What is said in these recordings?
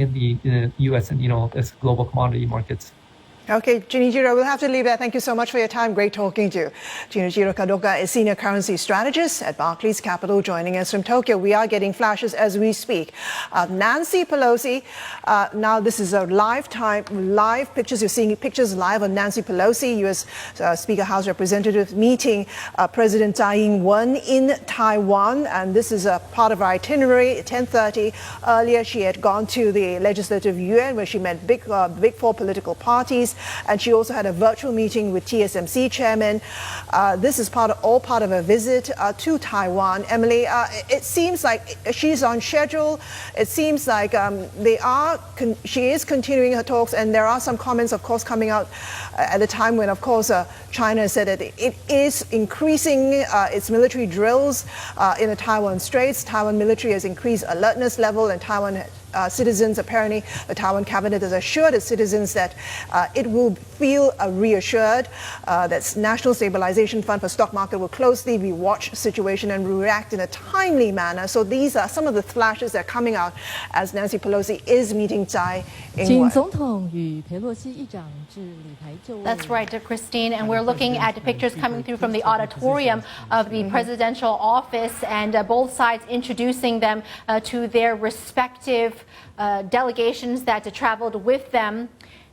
in the U.S. and this global commodity markets. Okay, Junichiro, we'll have to leave there. Thank you so much for your time. Great talking to you. Junichiro Kadoka is Senior Currency Strategist at Barclays Capital, joining us from Tokyo. We are getting flashes as we speak. Nancy Pelosi, now this is a live pictures. You're seeing pictures live of Nancy Pelosi, U.S. Speaker, House Representatives, meeting President Tsai Ing-wen in Taiwan. And this is a part of our itinerary at 10:30. Earlier, she had gone to the Legislative Yuan, where she met big four political parties. And she also had a virtual meeting with TSMC chairman. This is all part of a visit to Taiwan. Emily, it seems like she's on schedule. It seems like she is continuing her talks, and there are some comments, of course, coming out at a time when, of course, China said that it is increasing its military drills in the Taiwan Straits. Taiwan military has increased alertness level, and Taiwan citizens, apparently the Taiwan cabinet has assured its citizens that it will feel reassured that National Stabilization Fund for Stock Market will closely watch the situation and react in a timely manner. So these are some of the flashes that are coming out as Nancy Pelosi is meeting Tsai Ing-wen. That's right, Christine. And we're looking at the pictures coming through from the auditorium of the presidential office, and both sides introducing them to their respective delegations that traveled with them.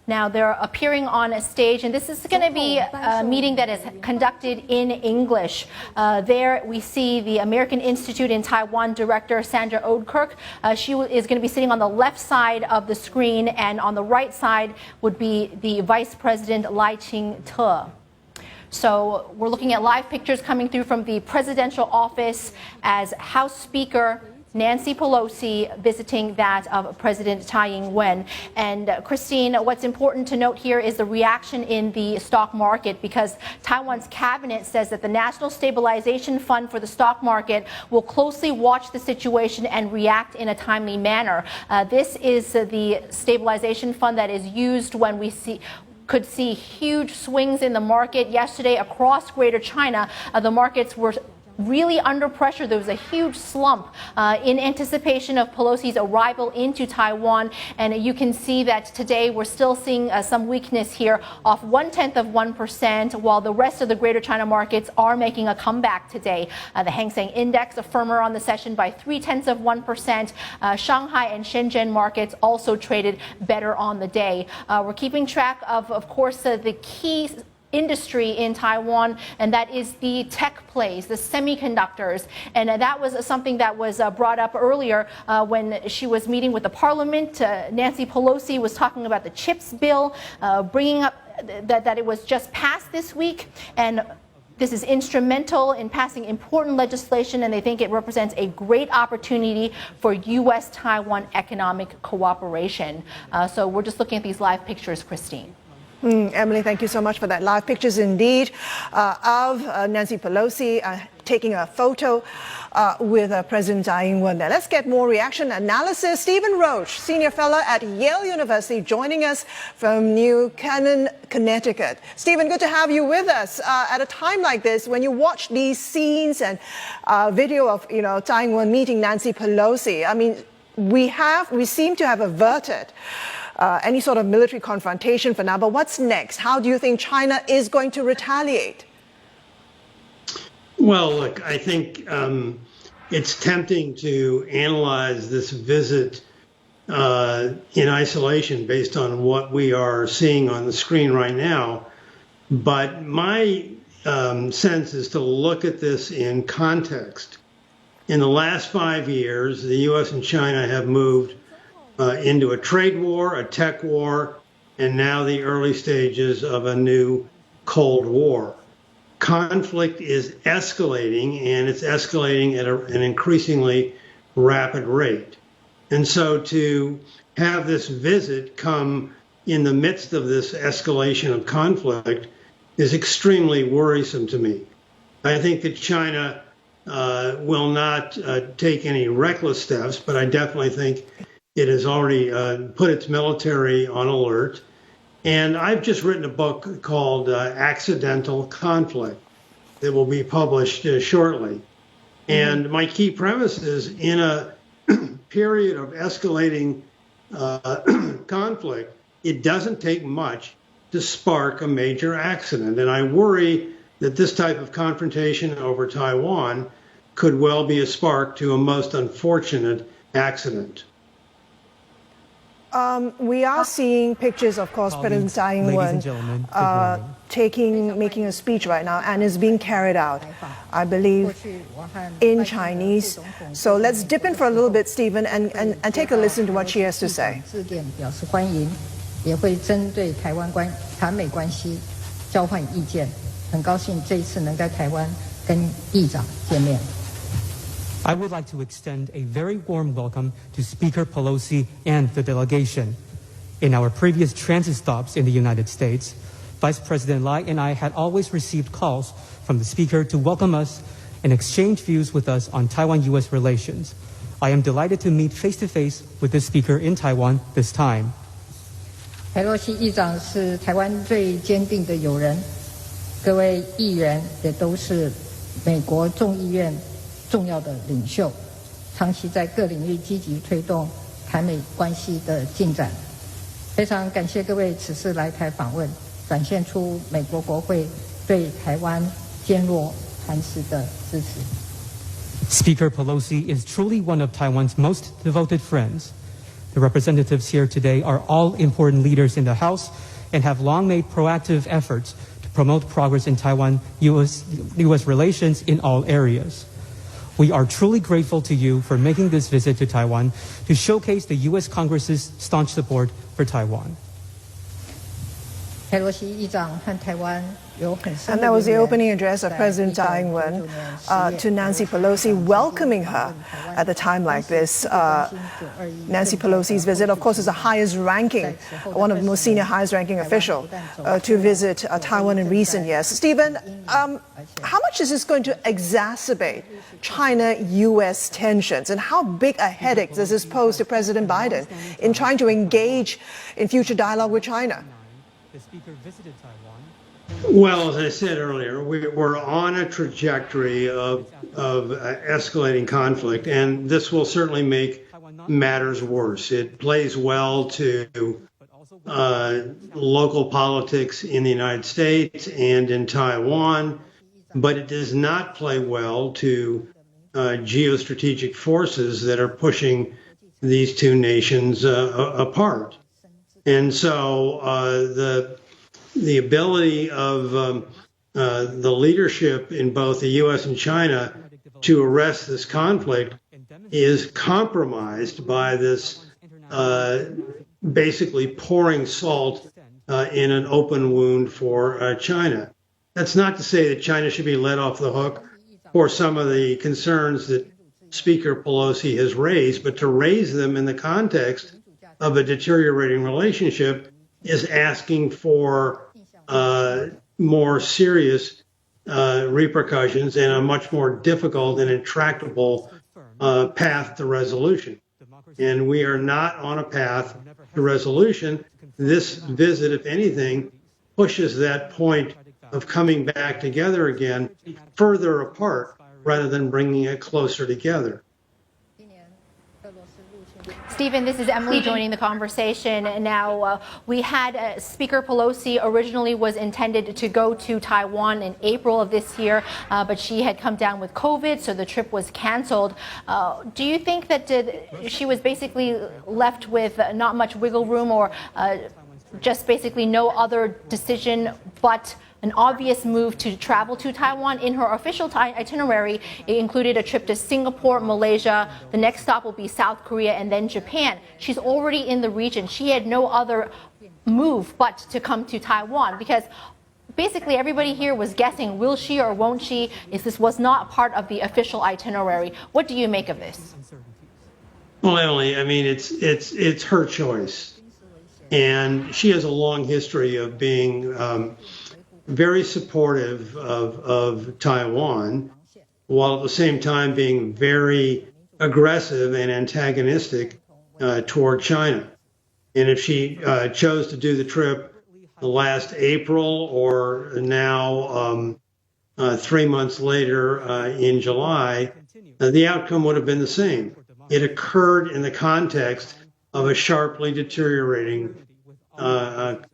Now they're appearing on a stage, and this is going to be a meeting that is conducted in English. There we see the American Institute in Taiwan director Sandra Oudkirk. She is going to be sitting on the left side of the screen, and on the right side would be the Vice President Lai Ching-te. So we're looking at live pictures coming through from the presidential office as House Speaker Nancy Pelosi visiting that of President Tsai Ing-wen. And Christine, what's important to note here is the reaction in the stock market, because Taiwan's cabinet says that the National Stabilization Fund for the stock market will closely watch the situation and react in a timely manner. This is the stabilization fund that is used when we could see huge swings in the market yesterday across Greater China. The markets were really under pressure. There was a huge slump in anticipation of Pelosi's arrival into Taiwan. And you can see that today we're still seeing some weakness here, off 0.1%, while the rest of the Greater China markets are making a comeback today. The Hang Seng Index firmer on the session by 0.3%. Shanghai and Shenzhen markets also traded better on the day. We're keeping track of course, the key industry in Taiwan, and that is the tech plays, the semiconductors. And that was something that was brought up earlier when she was meeting with the parliament. Nancy Pelosi was talking about the CHIPS bill, bringing up that it was just passed this week, and this is instrumental in passing important legislation, and they think it represents a great opportunity for U.S.-Taiwan economic cooperation. So we're just looking at these live pictures, Christine. Emily, thank you so much for that. Live pictures indeed of Nancy Pelosi taking a photo with President Tsai Ing-wen. Now let's get more reaction analysis. Stephen Roach, senior fellow at Yale University, joining us from New Canaan, Connecticut. Stephen, good to have you with us. At a time like this, when you watch these scenes and video of Tsai Ing-wen meeting Nancy Pelosi, I mean, we seem to have averted any sort of military confrontation for now, but what's next? How do you think China is going to retaliate? Well, look, I think it's tempting to analyze this visit in isolation based on what we are seeing on the screen right now. But my sense is to look at this in context. In the last 5 years, the U.S. and China have moved into a trade war, a tech war, and now the early stages of a new Cold War. Conflict is escalating, and it's escalating at an increasingly rapid rate. And so to have this visit come in the midst of this escalation of conflict is extremely worrisome to me. I think that China will not take any reckless steps, but I definitely think it has already put its military on alert. And I've just written a book called Accidental Conflict that will be published shortly. And my key premise is, in a period of escalating conflict, it doesn't take much to spark a major accident. And I worry that this type of confrontation over Taiwan could well be a spark to a most unfortunate accident. We are seeing pictures, of course, President Tsai Ing-wen making a speech right now, and is being carried out, I believe, in Chinese. So let's dip in for a little bit, Stephen, and take a listen to what she has to say. 也会针对台美关系交换意见，很高兴这一次能在台湾跟议长见面。 I would like to extend a very warm welcome to Speaker Pelosi and the delegation. In our previous transit stops in the United States, Vice President Lai and I had always received calls from the Speaker to welcome us and exchange views with us on Taiwan-U.S. relations. I am delighted to meet face-to-face with the Speaker in Taiwan this time. 裴洛西议长是台湾最坚定的友人，各位议员也都是美国众议院重要的领袖，长期在各领域积极推动台美关系的进展。非常感谢各位此次来台访问，展现出美国国会对台湾坚若磐石的支持。Speaker Pelosi is truly one of Taiwan's most devoted friends. The representatives here today are all important leaders in the House and have long made proactive efforts to promote progress in Taiwan-U.S. relations in all areas. We are truly grateful to you for making this visit to Taiwan to showcase the U.S. Congress's staunch support for Taiwan. 裴洛西议长和台湾有很深的 And that was the 渊源 opening address of President Tsai Ing-wen to Nancy Pelosi, welcoming her at a time like this. Nancy Pelosi's visit, of course, is the highest ranking, one of the most senior, highest ranking official to visit Taiwan in recent years. Stephen, how much is this going to exacerbate China-U.S. tensions, and how big a headache does this pose to President Biden in trying to engage in future dialogue with China? The Speaker visited Taiwan. Well, as I said earlier, we're on a trajectory of escalating conflict, and this will certainly make matters worse. It plays well to local politics in the United States and in Taiwan, but it does not play well to geostrategic forces that are pushing these two nations apart. And so the ability of the leadership in both the U.S. and China to arrest this conflict is compromised by this basically pouring salt in an open wound for China. That's not to say that China should be let off the hook for some of the concerns that Speaker Pelosi has raised, but to raise them in the context of a deteriorating relationship is asking for more serious repercussions and a much more difficult and intractable path to resolution. And we are not on a path to resolution. This visit, if anything, pushes that point of coming back together again further apart rather than bringing it closer together. Stephen, this is Emily joining the conversation. Now, we had Speaker Pelosi originally was intended to go to Taiwan in April of this year, but she had come down with COVID, so the trip was canceled. Do you think that she was basically left with not much wiggle room, or just basically no other decision but an obvious move to travel to Taiwan? In her official itinerary, it included a trip to Singapore, Malaysia. The next stop will be South Korea and then Japan. She's already in the region. She had no other move but to come to Taiwan, because basically everybody here was guessing, will she or won't she, if this was not part of the official itinerary. What do you make of this? Well, Emily, I mean, it's her choice. And she has a long history of being very supportive of Taiwan, while at the same time being very aggressive and antagonistic toward China. And if she chose to do the trip last April or now 3 months later in July, the outcome would have been the same. It occurred in the context of a sharply deteriorating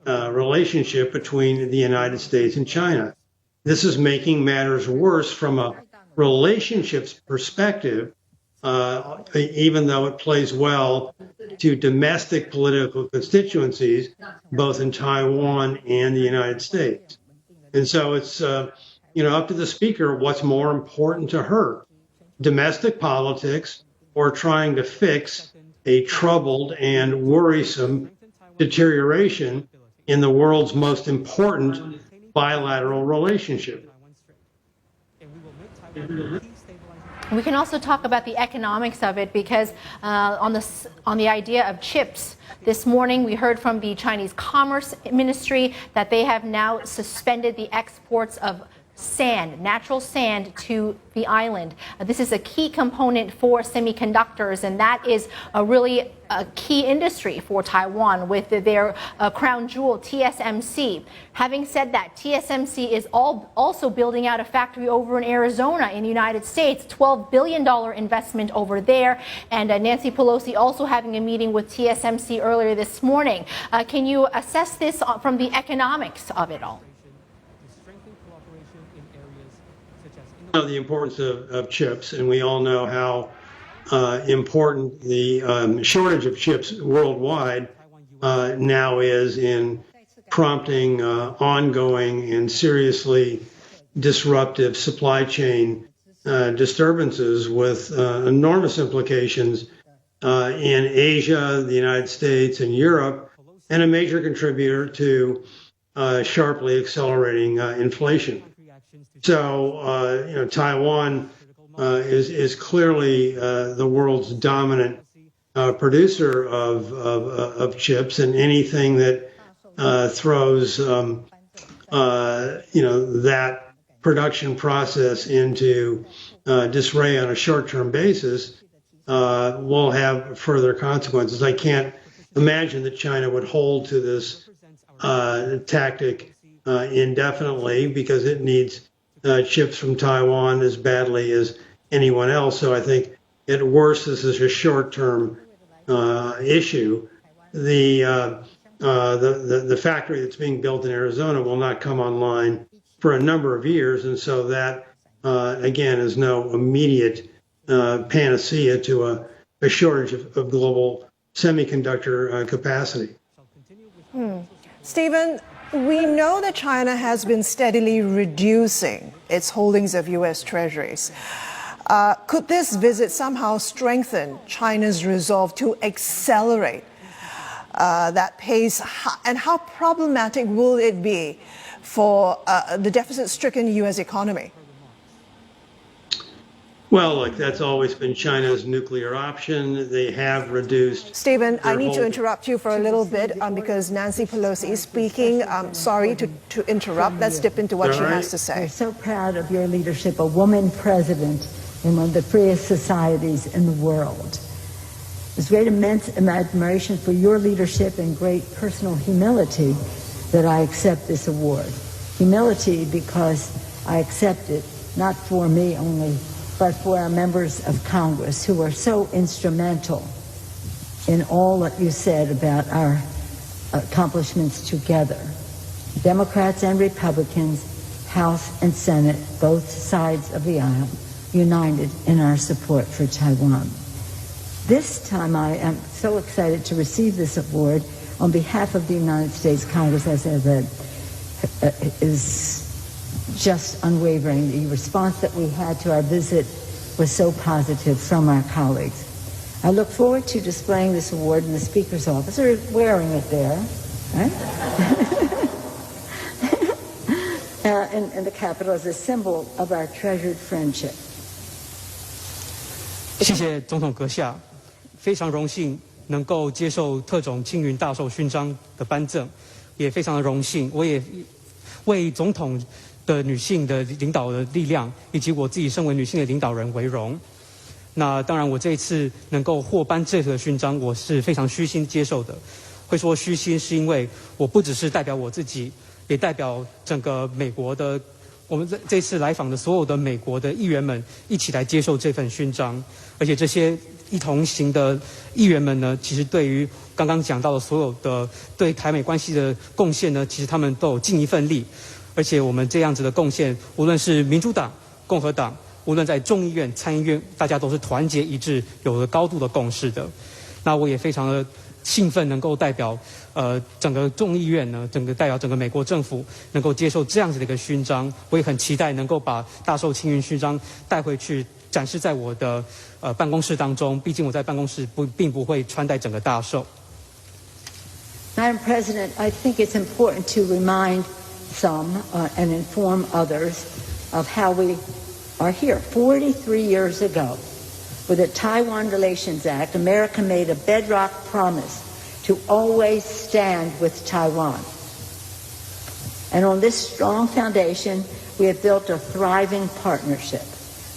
relationship between the United States and China. This is making matters worse from a relationships perspective, even though it plays well to domestic political constituencies, both in Taiwan and the United States. And so it's, up to the speaker what's more important to her, domestic politics or trying to fix a troubled and worrisome deterioration in the world's most important bilateral relationship. We can also talk about the economics of it because on the idea of chips, this morning we heard from the Chinese Commerce Ministry that they have now suspended the exports of sand, natural sand, to the island. This is a key component for semiconductors, and that is really a key industry for Taiwan with their crown jewel, TSMC. Having said that, TSMC is also building out a factory over in Arizona in the United States, $12 billion investment over there. And Nancy Pelosi also having a meeting with TSMC earlier this morning. Can you assess this from the economics of it all? The importance of chips, and we all know how important the shortage of chips worldwide now is in prompting ongoing and seriously disruptive supply chain disturbances with enormous implications in Asia, the United States, and Europe, and a major contributor to sharply accelerating inflation. So, Taiwan is clearly the world's dominant producer of chips, and anything that throws, that production process into disarray on a short-term basis will have further consequences. I can't imagine that China would hold to this tactic indefinitely, because it needs chips from Taiwan as badly as anyone else. So I think at worst, this is a short-term issue. The factory that's being built in Arizona will not come online for a number of years, and so that again is no immediate panacea to a shortage of global semiconductor capacity. Stephen, we know that China has been steadily reducing its holdings of U.S. treasuries. Could this visit somehow strengthen China's resolve to accelerate that pace? And how problematic will it be for the deficit-stricken U.S. economy? Well, look, that's always been China's nuclear option. They have reduced. Stephen, I need to interrupt you for a little bit because Nancy Pelosi is speaking. Sorry to interrupt. Let's dip into what she has to say. We're so proud of your leadership, a woman president in one of the freest societies in the world. There's great immense admiration for your leadership and great personal humility that I accept this award. Humility because I accept it, not for me only, but for our members of Congress who are so instrumental in all that you said about our accomplishments together. Democrats and Republicans, House and Senate, both sides of the aisle, united in our support for Taiwan. This time I am so excited to receive this award on behalf of the United States Congress, as I said, is just unwavering. The response that we had to our visit was so positive from our colleagues. I look forward to displaying this award in the Speaker's office, or wearing it there, right? in the Capitol as a symbol of our treasured friendship. 谢谢总统阁下，非常荣幸能够接受特种青云大绶勋章的颁赠，也非常的荣幸，我也为总统的女性的领导的力量，以及我自己身为女性的领导人为荣。那当然，我这一次能够获颁这个勋章，我是非常虚心接受的。会说虚心，是因为我不只是代表我自己，也代表整个美国的，我们这次来访的所有的美国的议员们一起来接受这份勋章。而且这些一同行的议员们呢，其实对于刚刚讲到的所有的对台美关系的贡献呢，其实他们都有尽一份力。而且我们这样子的贡献，无论是民主党、共和党，无论在众议院、参议院，大家都是团结一致，有了高度的共识的。那我也非常的兴奋，能够代表整个众议院呢，代表整个美国政府能够接受这样子的一个勋章。我也很期待能够把大受青云勋章带回去，展示在我的办公室当中。毕竟我在办公室并不会穿戴整个大绶。Madam President, I think it's important to remind some and inform others of how we are here. 43 years ago, with the Taiwan Relations Act, America made a bedrock promise to always stand with Taiwan. And on this strong foundation, we have built a thriving partnership,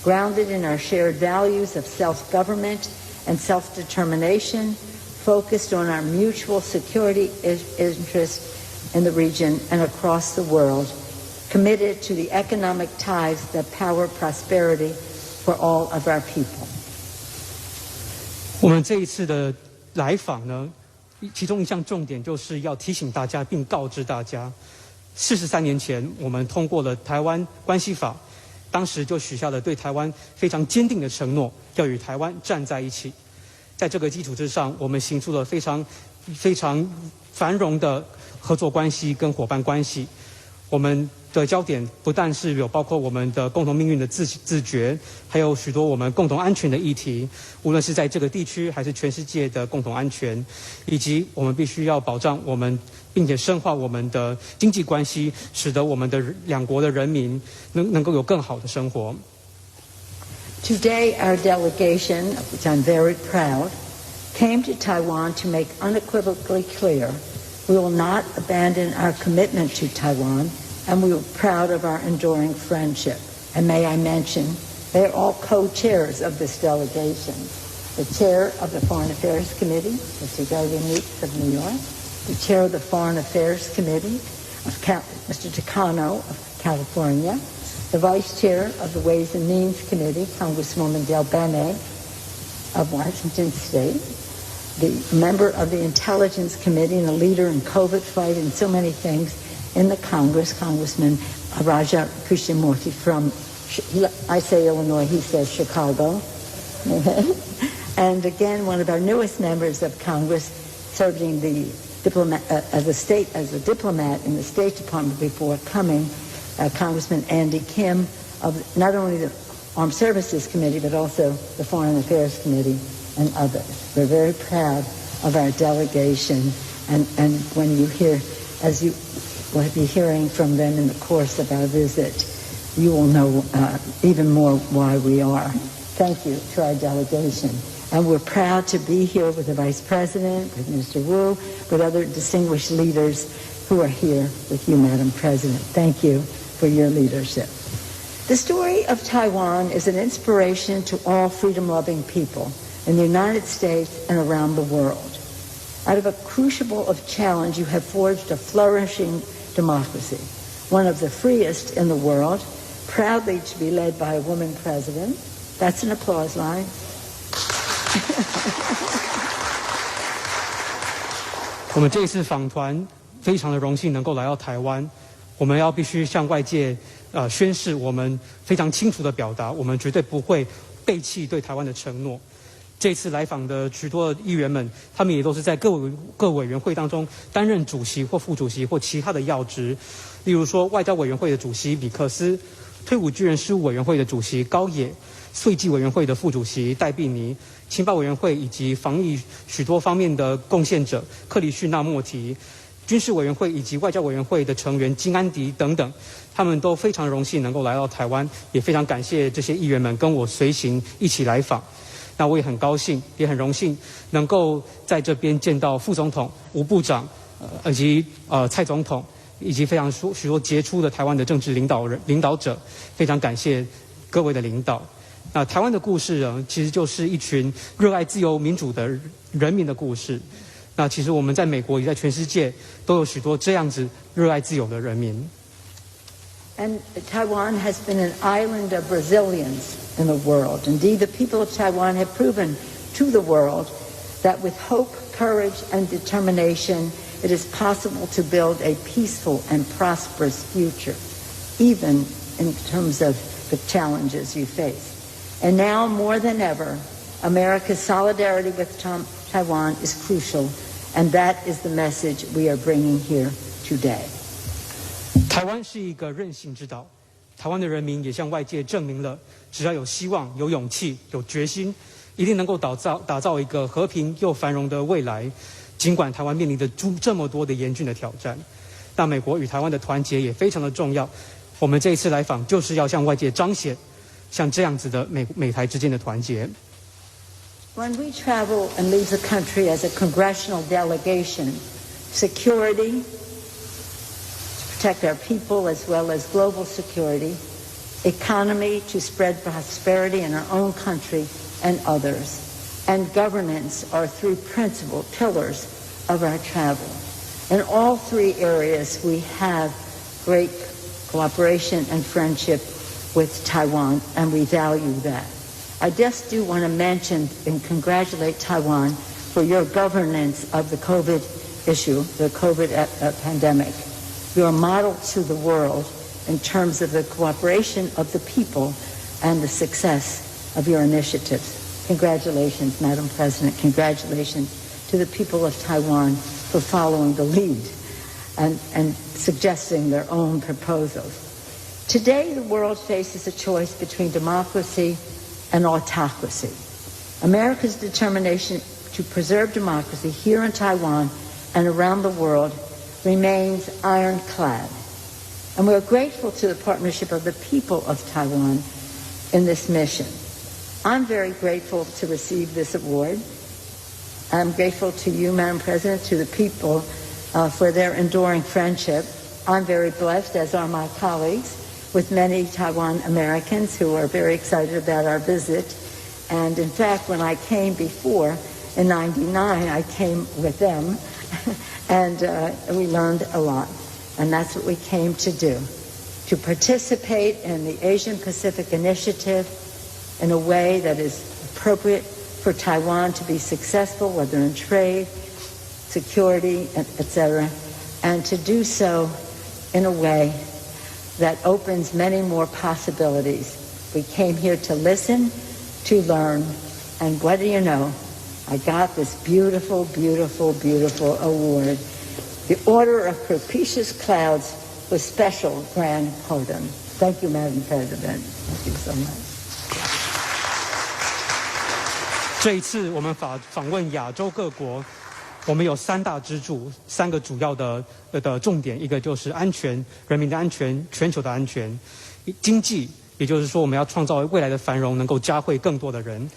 grounded in our shared values of self-government and self-determination, focused on our mutual security interests in the region and across the world, committed to the economic ties that power prosperity for all of our people. 我们这一次的来访呢，其中一项重点就是要提醒大家并告知大家，43年前我们通过了台湾关系法，当时就许下了对台湾非常坚定的承诺，要与台湾站在一起。在这个基础之上，我们行出了非常繁荣的合作关系跟伙伴关系。我们的焦点不但是有包括我们的共同命运的自觉，还有许多我们共同安全的议题，无论是在这个地区还是全世界的共同安全，以及我们必须要保障我们，并且深化我们的经济关系，使得我们的两国的人民能够有更好的生活。Today, our delegation, of which I'm very proud, came to Taiwan to make unequivocally clear we will not abandon our commitment to Taiwan, and we are proud of our enduring friendship. And may I mention, they are all co-chairs of this delegation. The chair of the Foreign Affairs Committee, Mr. Gillian Weeks of New York, the chair of the Foreign Affairs Committee, Mr. Takano of California, the vice chair of the Ways and Means Committee, Congresswoman Del Bene of Washington State, the member of the Intelligence Committee and a leader in COVID fight and so many things in the Congress, Congressman Raja Krishnamurthy from, I say Illinois, he says Chicago. And again, one of our newest members of Congress, serving the diplomat, as a diplomat in the State Department before coming, Congressman Andy Kim of not only the Armed Services Committee, but also the Foreign Affairs Committee and others. We're very proud of our delegation, and when you hear, as you will be hearing from them in the course of our visit, you will know even more why we are. Thank you to our delegation. And we're proud to be here with the Vice President, with Mr. Wu, with other distinguished leaders who are here with you, Madam President. Thank you for your leadership. The story of Taiwan is an inspiration to all freedom-loving people in the United States and around the world. Out of a crucible of challenge, you have forged a flourishing democracy, one of the freest in the world, proudly to be led by a woman president. That's an applause line. 我们这一次访团非常的荣幸能够来到台湾，我们要必须向外界宣示，我们非常清楚的表达，我们绝对不会背弃对台湾的承诺。这次来访的许多议员们，他们也都是在各委员会当中担任主席或副主席或其他的要职，例如说外交委员会的主席比克斯，退伍军人事务委员会的主席高野，税计委员会的副主席戴碧妮，情报委员会以及防疫许多方面的贡献者克里绪纳莫提，军事委员会以及外交委员会的成员金安迪等等，他们都非常荣幸能够来到台湾，也非常感谢这些议员们跟我随行一起来访。那我也很高兴，也很荣幸能够在这边见到副总统、吴部长，以及蔡总统，以及非常许多杰出的台湾的政治领导者，非常感谢各位的领导。那台湾的故事呢，其实就是一群热爱自由民主的人民的故事。那其实我们在美国也在全世界都有许多这样子热爱自由的人民。And Taiwan has been an island of resilience in the world. Indeed, the people of Taiwan have proven to the world that with hope, courage, and determination, it is possible to build a peaceful and prosperous future, even in terms of the challenges you face. And now, more than ever, America's solidarity with Taiwan is crucial, and that is the message we are bringing here today. 台湾是一个韧性之岛，台湾的人民也向外界证明了，只要有希望、有勇气、有决心，一定能够打造一个和平又繁荣的未来。尽管台湾面临着这么多的严峻的挑战，但美国与台湾的团结也非常的重要。我们这一次来访，就是要向外界彰显像这样子的美台之间的团结。When we travel and leave the country as a congressional delegation, security, to protect our people as well as global security, economy to spread prosperity in our own country and others, and governance are three principal pillars of our travel. In all three areas, we have great cooperation and friendship with Taiwan, and we value that. I just do want to mention and congratulate Taiwan for your governance of the COVID issue, the COVID pandemic. You are a model to the world in terms of the cooperation of the people and the success of your initiatives. Congratulations, Madam President. Congratulations to the people of Taiwan for following the lead and suggesting their own proposals. Today, the world faces a choice between democracy and autocracy. America's determination to preserve democracy here in Taiwan and around the world remains ironclad. And we're grateful to the partnership of the people of Taiwan in this mission. I'm very grateful to receive this award. I'm grateful to you, Madam President, to the people for their enduring friendship. I'm very blessed, as are my colleagues, with many Taiwan Americans who are very excited about our visit. And in fact, when I came before, in '99, I came with them, and we learned a lot. And that's what we came to do, to participate in the Asian Pacific Initiative in a way that is appropriate for Taiwan to be successful, whether in trade, security, etc., and to do so in a way that opens many more possibilities. We came here to listen, to learn, and what do you know? I got this beautiful, beautiful, beautiful award, the Order of Propitious Clouds with Special Grand Pardon. Thank you, Madam President. Thank you so much. 这一次我们访问亚洲各国，我们有3大支柱，3个主要的重点，一个就是安全，人民的安全，全球的安全；经济，也就是说我们要创造未来的繁荣，能够加惠更多的人，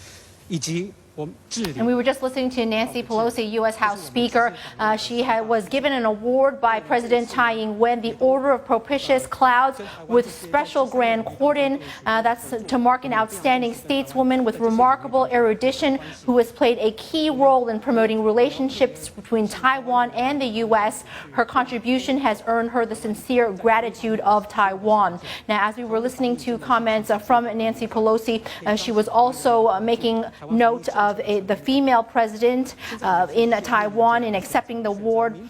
以及 And we were just listening to Nancy Pelosi, U.S. House Speaker. She was given an award by President Tsai Ing-wen, the Order of Propitious Clouds with Special Grand Cordon. That's to mark an outstanding stateswoman with remarkable erudition who has played a key role in promoting relationships between Taiwan and the U.S. Her contribution has earned her the sincere gratitude of Taiwan. Now, as we were listening to comments from Nancy Pelosi, she was also making note of the female president in Taiwan in accepting the award.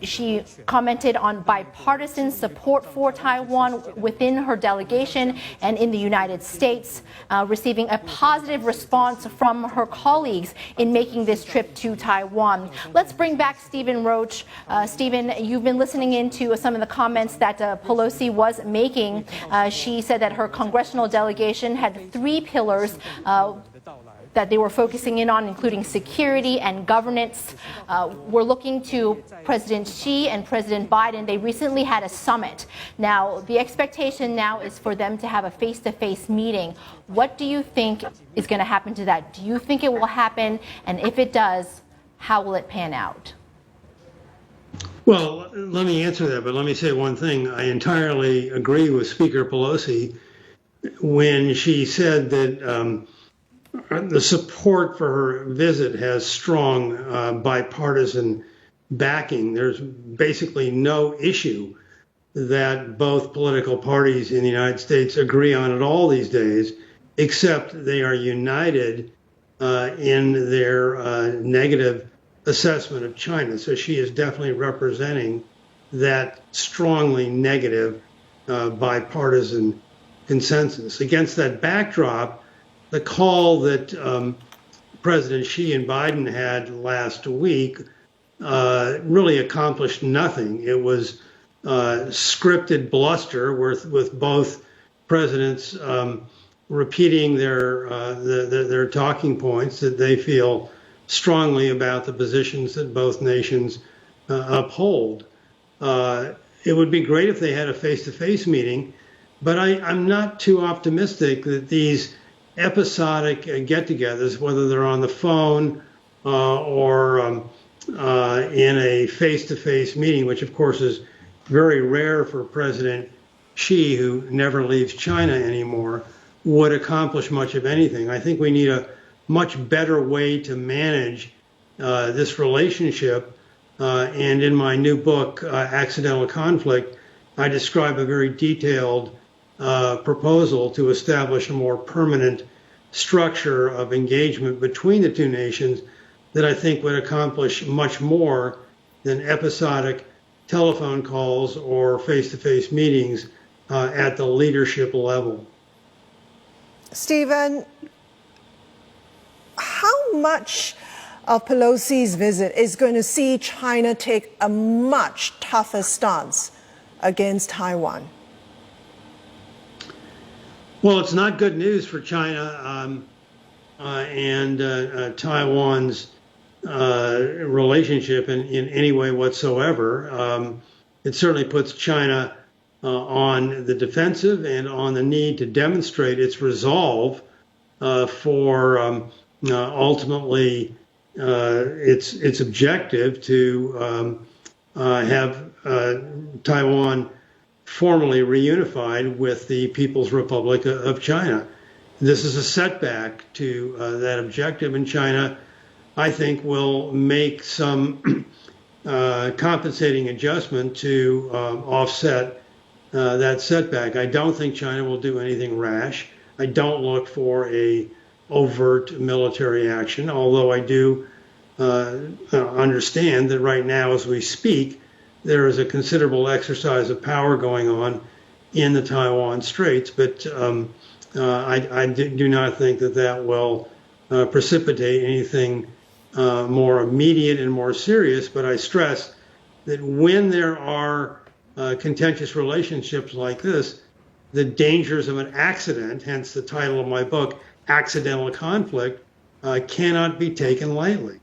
She commented on bipartisan support for Taiwan within her delegation and in the United States, receiving a positive response from her colleagues in making this trip to Taiwan. Let's bring back Stephen Roach. Stephen, you've been listening into some of the comments that Pelosi was making. She said that her congressional delegation had 3 pillars that they were focusing in on, including security and governance. We're looking to President Xi and President Biden. They recently had a summit. Now, the expectation now is for them to have a face-to-face meeting. What do you think is going to happen to that? Do you think it will happen? And if it does, how will it pan out? Well, let me answer that, but let me say one thing. I entirely agree with Speaker Pelosi when she said that the support for her visit has strong bipartisan backing. There's basically no issue that both political parties in the United States agree on at all these days, except they are united in their negative assessment of China. So she is definitely representing that strongly negative bipartisan consensus. Against that backdrop, the call that President Xi and Biden had last week really accomplished nothing. It was scripted bluster with both presidents repeating their talking points that they feel strongly about the positions that both nations uphold. It would be great if they had a face-to-face meeting, but I'm not too optimistic that these episodic get-togethers, whether they're on the phone or in a face-to-face meeting, which of course is very rare for President Xi, who never leaves China anymore, would accomplish much of anything. I think we need a much better way to manage this relationship. And in my new book, Accidental Conflict, I describe a very detailed proposal to establish a more permanent structure of engagement between the two nations that I think would accomplish much more than episodic telephone calls or face-to-face meetings at the leadership level. Stephen, how much of Pelosi's visit is going to see China take a much tougher stance against Taiwan? Well, it's not good news for China and Taiwan's relationship in any way whatsoever. It certainly puts China on the defensive and on the need to demonstrate its resolve for ultimately its objective to have Taiwan formally reunified with the People's Republic of China. This is a setback to that objective, and China, I think, will make some compensating adjustment to offset that setback. I don't think China will do anything rash. I don't look for a overt military action, although I do understand that right now, as we speak, there is a considerable exercise of power going on in the Taiwan Straits. But I do not think that will precipitate anything more immediate and more serious. But I stress that when there are contentious relationships like this, the dangers of an accident, hence the title of my book, Accidental Conflict, cannot be taken lightly.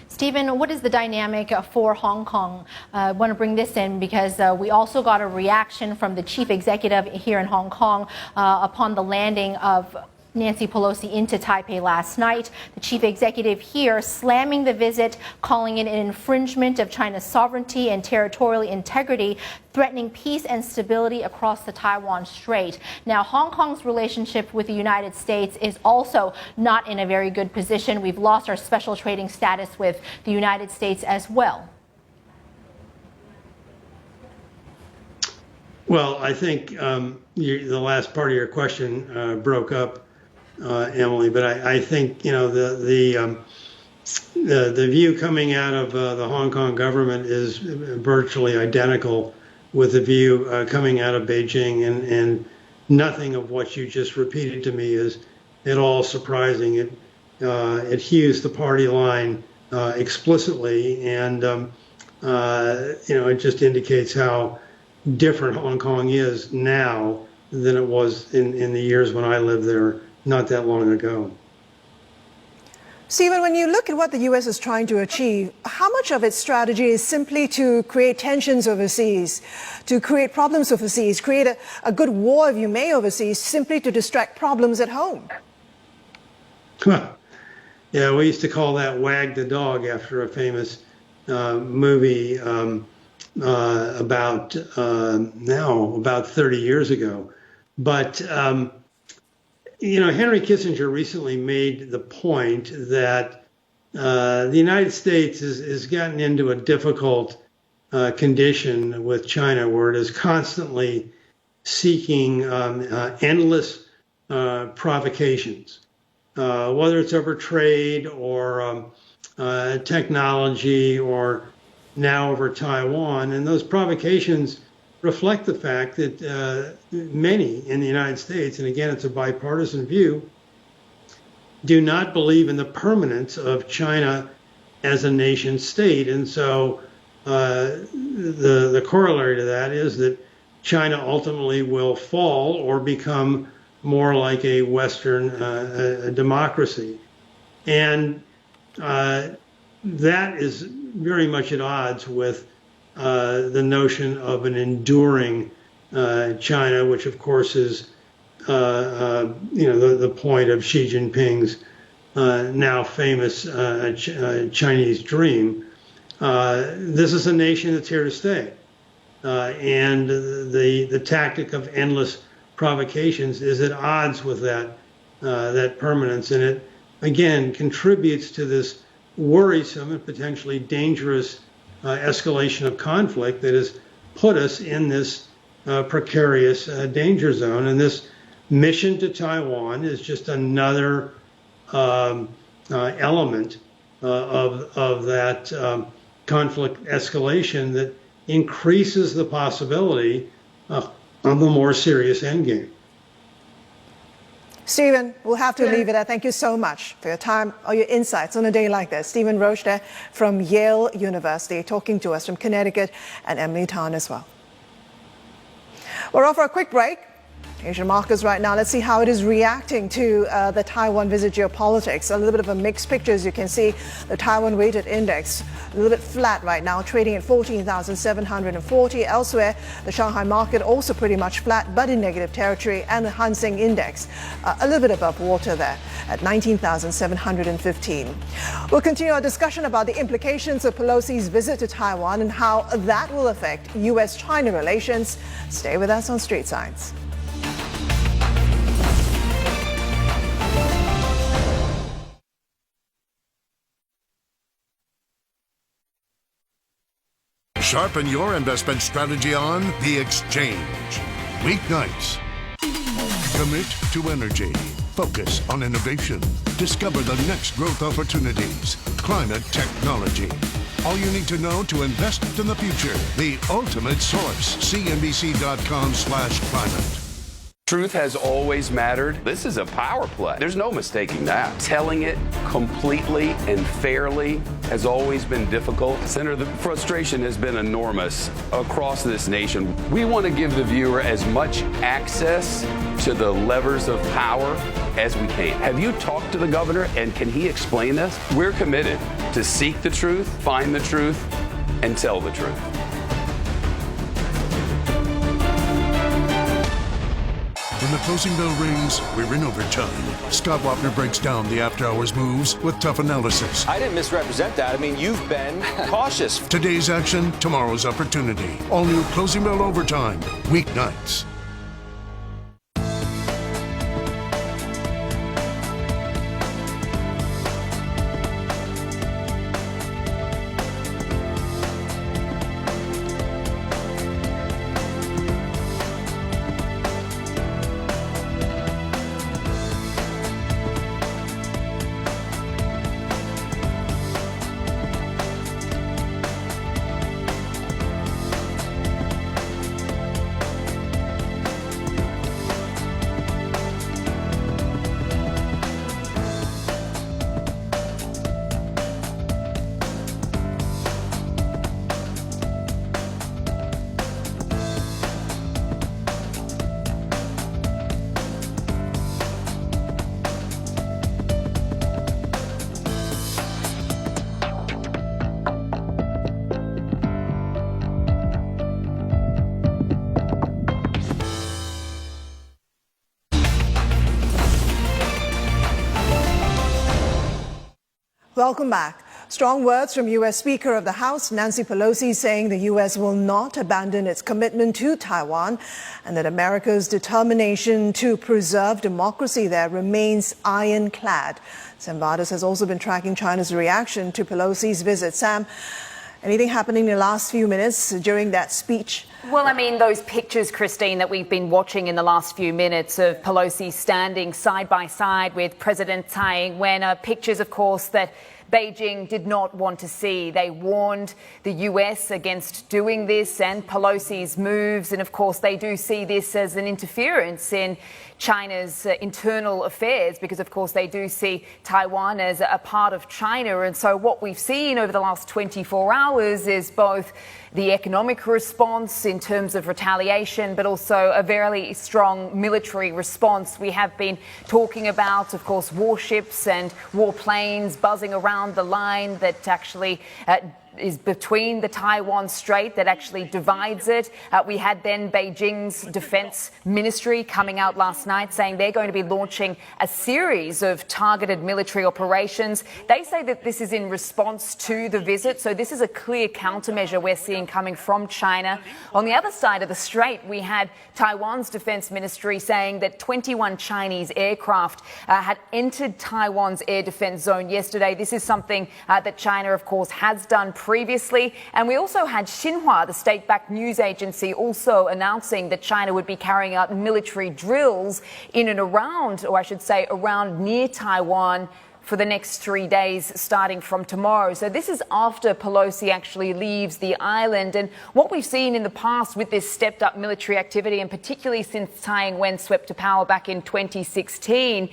Stephen, what is the dynamic for Hong Kong? I want to bring this in because we also got a reaction from the chief executive here in Hong Kong upon the landing of Nancy Pelosi into Taipei last night. The chief executive here slamming the visit, calling it an infringement of China's sovereignty and territorial integrity, threatening peace and stability across the Taiwan Strait. Now, Hong Kong's relationship with the United States is also not in a very good position. We've lost our special trading status with the United States as well. Well, I think the last part of your question broke up, Emily, but I think the view coming out of the Hong Kong government is virtually identical with the view coming out of Beijing, and nothing of what you just repeated to me is at all surprising. It hews the party line explicitly, and it just indicates how different Hong Kong is now than it was in the years when I lived there not that long ago. Stephen, when you look at what the U.S. is trying to achieve, how much of its strategy is simply to create tensions overseas, to create problems overseas, create a good war, if you may, overseas, simply to distract problems at home? Yeah, we used to call that wag the dog after a famous movie about 30 years ago. But Henry Kissinger recently made the point that the United States has gotten into a difficult condition with China, where it is constantly seeking endless provocations, whether it's over trade or technology or now over Taiwan. And those provocations reflect the fact that many in the United States, and again, it's a bipartisan view, do not believe in the permanence of China as a nation state. And so the corollary to that is that China ultimately will fall or become more like a Western democracy. And that is very much at odds with the notion of an enduring China, which of course is the point of Xi Jinping's now famous Chinese dream. This is a nation that's here to stay, and the tactic of endless provocations is at odds with that permanence, and it again contributes to this worrisome and potentially dangerous escalation of conflict that has put us in this precarious danger zone. And this mission to Taiwan is just another element of that conflict escalation that increases the possibility of a more serious endgame. Stephen, we'll have to leave it there. Thank you so much for your time or your insights on a day like this. Stephen Roche there from Yale University talking to us from Connecticut, and Emily Tan as well. We're off for a quick break. Asian markets right now, let's see how it is reacting to the Taiwan visit geopolitics. A little bit of a mixed picture, as you can see. The Taiwan weighted index a little bit flat right now, trading at 14,740. Elsewhere, the Shanghai market also pretty much flat, but in negative territory, and the Hang Seng index a little bit above water there at 19,715. We'll continue our discussion about the implications of Pelosi's visit to Taiwan and how that will affect U.S.-China relations. Stay with us on Street Signs. Sharpen your investment strategy on The Exchange. Weeknights. Commit to energy. Focus on innovation. Discover the next growth opportunities. Climate technology. All you need to know to invest in the future. The ultimate source. CNBC.com/climate. Truth has always mattered. This is a power play. There's no mistaking that. Telling it completely and fairly has always been difficult. Senator, the frustration has been enormous across this nation. We want to give the viewer as much access to the levers of power as we can. Have you talked to the governor, and can he explain this? We're committed to seek the truth, find the truth, and tell the truth. When the closing bell rings, we're in overtime. Scott Wapner breaks down the after-hours moves with tough analysis. I didn't misrepresent that. I mean, you've been cautious. Today's action, tomorrow's opportunity. All new Closing Bell Overtime, weeknights. Welcome back. Strong words from U.S. Speaker of the House Nancy Pelosi saying the U.S. will not abandon its commitment to Taiwan and that America's determination to preserve democracy there remains ironclad. Sam Vadas has also been tracking China's reaction to Pelosi's visit. Sam, Anything happening in the last few minutes during that speech? Well, I mean, those pictures, Christine, that we've been watching in the last few minutes of Pelosi standing side by side with President Tsai Ing-wen are pictures, of course, that Beijing did not want to see. They warned the US against doing this and Pelosi's moves. And of course, they do see this as an interference in China's internal affairs, because of course they do see Taiwan as a part of China. And so what we've seen over the last 24 hours is both the economic response in terms of retaliation, but also a very strong military response. We have been talking about, of course, warships and warplanes buzzing around the line that actually is between the Taiwan Strait, that actually divides it. We had then Beijing's defense ministry coming out last night saying they're going to be launching a series of targeted military operations. They say that this is in response to the visit, so this is a clear countermeasure we're seeing coming from China. On the other side of the strait, we had Taiwan's defense ministry saying that 21 Chinese aircraft had entered Taiwan's air defense zone yesterday. This is something that China, of course, has done previously. And we also had Xinhua, the state-backed news agency, also announcing that China would be carrying out military drills in and around, or I should say around near Taiwan, for the next 3 days, starting from tomorrow. So this is after Pelosi actually leaves the island. And what we've seen in the past with this stepped up military activity, and particularly since Tsai Ing-wen swept to power back in 2016,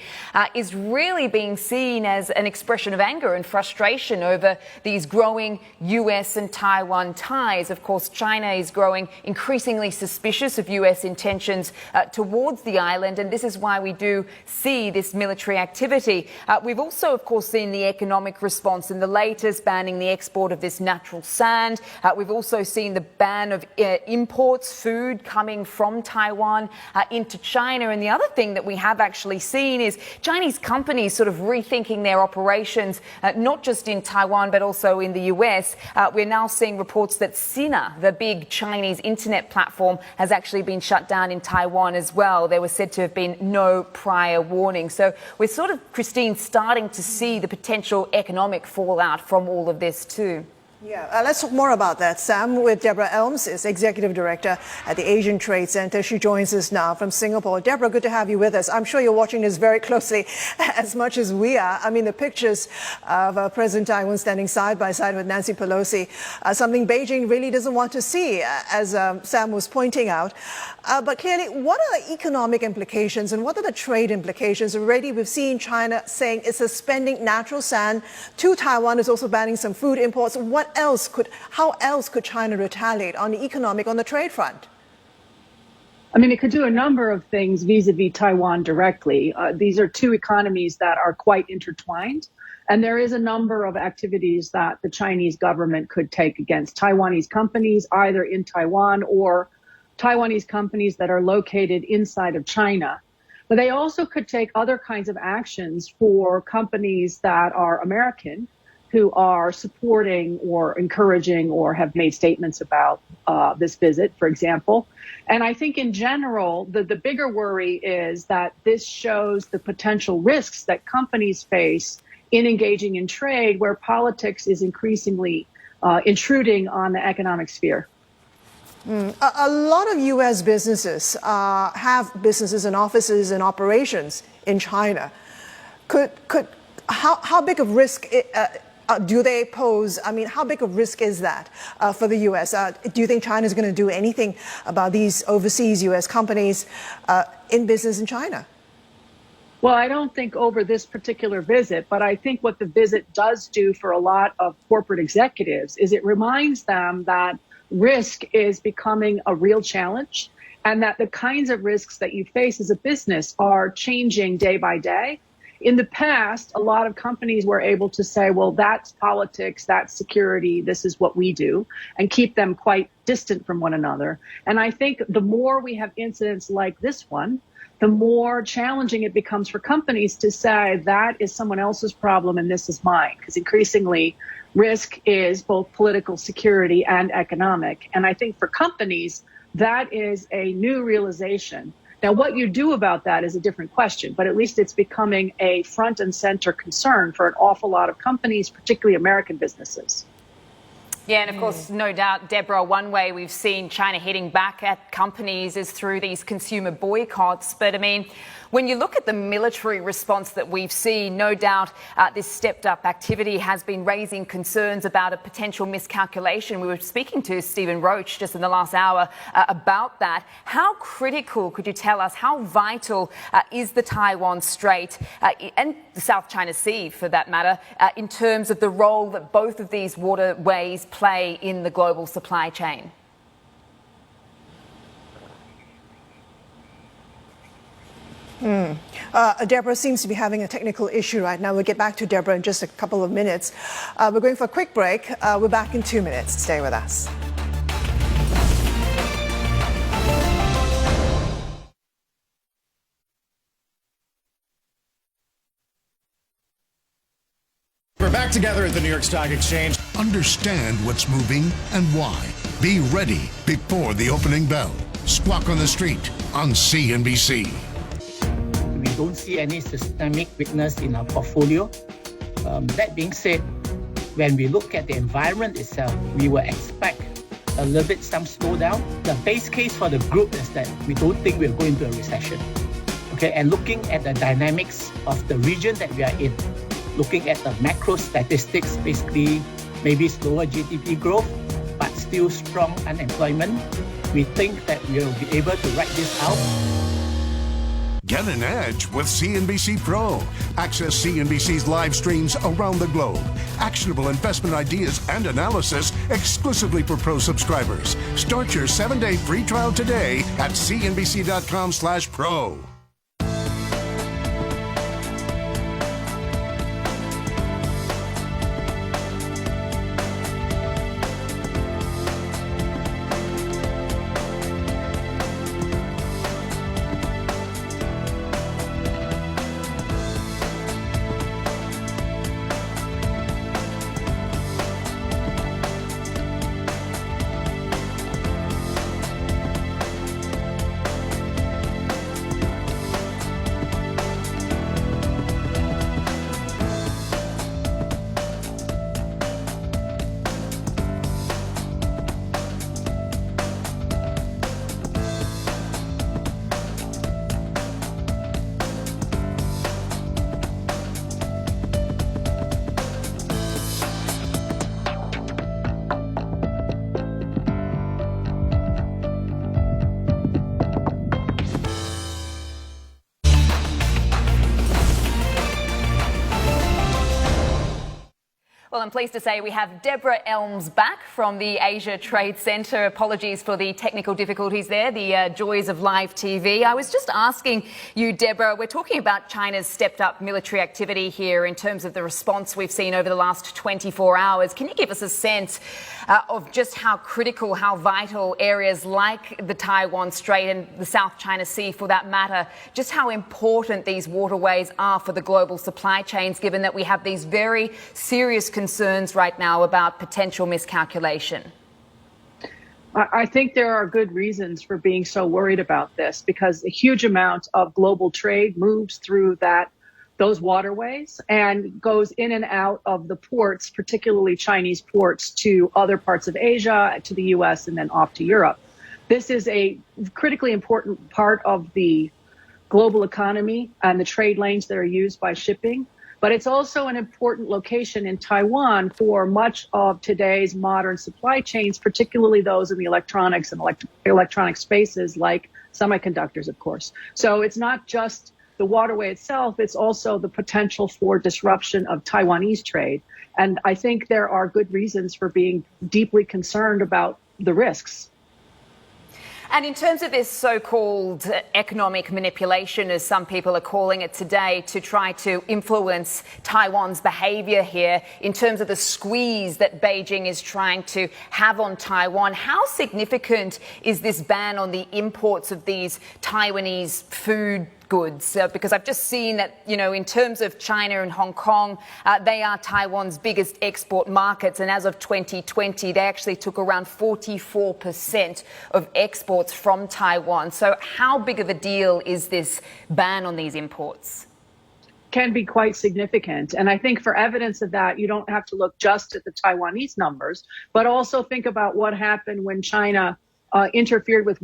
is really being seen as an expression of anger and frustration over these growing US and Taiwan ties. Of course, China is growing increasingly suspicious of US intentions towards the island, and this is why we do see this military activity. We've also, of course, seen the economic response in the latest, banning the export of this natural sand. We've also seen the ban of imports, food coming from Taiwan into China. And the other thing that we have actually seen is Chinese companies sort of rethinking their operations, not just in Taiwan, but also in the US. We're now seeing reports that Sina, the big Chinese internet platform, has actually been shut down in Taiwan as well. There was said to have been no prior warning. So we're sort of, Christine, starting to see the potential economic fallout from all of this too. Yeah, let's talk more about that. Sam, with Deborah Elms, is Executive Director at the Asian Trade Center. She joins us now from Singapore. Deborah, good to have you with us. I'm sure you're watching this very closely, as much as we are. I mean, the pictures of President Tsai Ing-wen standing side by side with Nancy Pelosi, something Beijing really doesn't want to see, as Sam was pointing out. But clearly, what are the economic implications and what are the trade implications? Already we've seen China saying it's suspending natural sand to Taiwan, is also banning some food imports. How else could China retaliate on the economic, on the trade front? I mean, it could do a number of things vis-a-vis Taiwan directly. These are two economies that are quite intertwined. And there is a number of activities that the Chinese government could take against Taiwanese companies, either in Taiwan or Taiwanese companies that are located inside of China. But they also could take other kinds of actions for companies that are American, who are supporting or encouraging or have made statements about this visit, for example. And I think in general, the bigger worry is that this shows the potential risks that companies face in engaging in trade, where politics is increasingly intruding on the economic sphere. A lot of U.S. businesses have businesses and offices and operations in China. How big of risk do they pose? I mean, how big of risk is that for the U.S.? Do you think China is going to do anything about these overseas U.S. companies in business in China? Well, I don't think over this particular visit, but I think what the visit does do for a lot of corporate executives is it reminds them that risk is becoming a real challenge, and that the kinds of risks that you face as a business are changing day by day. In the past, a lot of companies were able to say, well, that's politics, that's security, this is what we do, and keep them quite distant from one another. And I think the more we have incidents like this one, the more challenging it becomes for companies to say that is someone else's problem and this is mine, because increasingly risk is both political security and economic. And I think for companies, that is a new realization. Now, what you do about that is a different question, but at least it's becoming a front and center concern for an awful lot of companies, particularly American businesses. Yeah, and of course, no doubt, Deborah, one way we've seen China hitting back at companies is through these consumer boycotts. But I mean, when you look at the military response that we've seen, no doubt this stepped up activity has been raising concerns about a potential miscalculation. We were speaking to Stephen Roach just in the last hour about that. How critical, could you tell us, how vital is the Taiwan Strait and the South China Sea, for that matter, in terms of the role that both of these waterways play in the global supply chain? Deborah seems to be having a technical issue right now. We'll get back to Deborah in just a couple of minutes. We're going for a quick break. We're back in 2 minutes. Stay with us. We're back together at the New York Stock Exchange. Understand what's moving and why. Be ready before the opening bell. Squawk on the Street on CNBC. We don't see any systemic weakness in our portfolio. That being said, when we look at the environment itself, we will expect a little bit some slowdown. The base case for the group is that we don't think we'll go into a recession. Okay, and looking at the dynamics of the region that we are in, looking at the macro statistics, basically maybe slower GDP growth, but still strong unemployment, we think that we'll be able to ride this out. Get an edge with CNBC Pro. Access CNBC's live streams around the globe. Actionable investment ideas and analysis exclusively for Pro subscribers. Start your 7-day free trial today at cnbc.com/pro. Well, I'm pleased to say we have Deborah Elms back from the Asia Trade Centre. Apologies for the technical difficulties there, the joys of live TV. I was just asking you, Deborah, we're talking about China's stepped up military activity here in terms of the response we've seen over the last 24 hours. Can you give us a sense of just how critical, how vital areas like the Taiwan Strait and the South China Sea, for that matter, just how important these waterways are for the global supply chains, given that we have these very serious concerns right now about potential miscalculation? I think there are good reasons for being so worried about this, because a huge amount of global trade moves through those waterways and goes in and out of the ports, particularly Chinese ports, to other parts of Asia, to the US, and then off to Europe. This is a critically important part of the global economy and the trade lanes that are used by shipping. But it's also an important location in Taiwan for much of today's modern supply chains, particularly those in the electronics and electronic spaces like semiconductors, of course. So it's not just the waterway itself, it's also the potential for disruption of Taiwanese trade. And I think there are good reasons for being deeply concerned about the risks. And in terms of this so-called economic manipulation, as some people are calling it today, to try to influence Taiwan's behavior here, in terms of the squeeze that Beijing is trying to have on Taiwan, how significant is this ban on the imports of these Taiwanese food goods? Because I've just seen that, you know, in terms of China and Hong Kong, they are Taiwan's biggest export markets. And as of 2020, they actually took around 44% of exports from Taiwan. So how big of a deal is this ban on these imports? can be quite significant. And I think for evidence of that, you don't have to look just at the Taiwanese numbers, but also think about what happened when China interfered with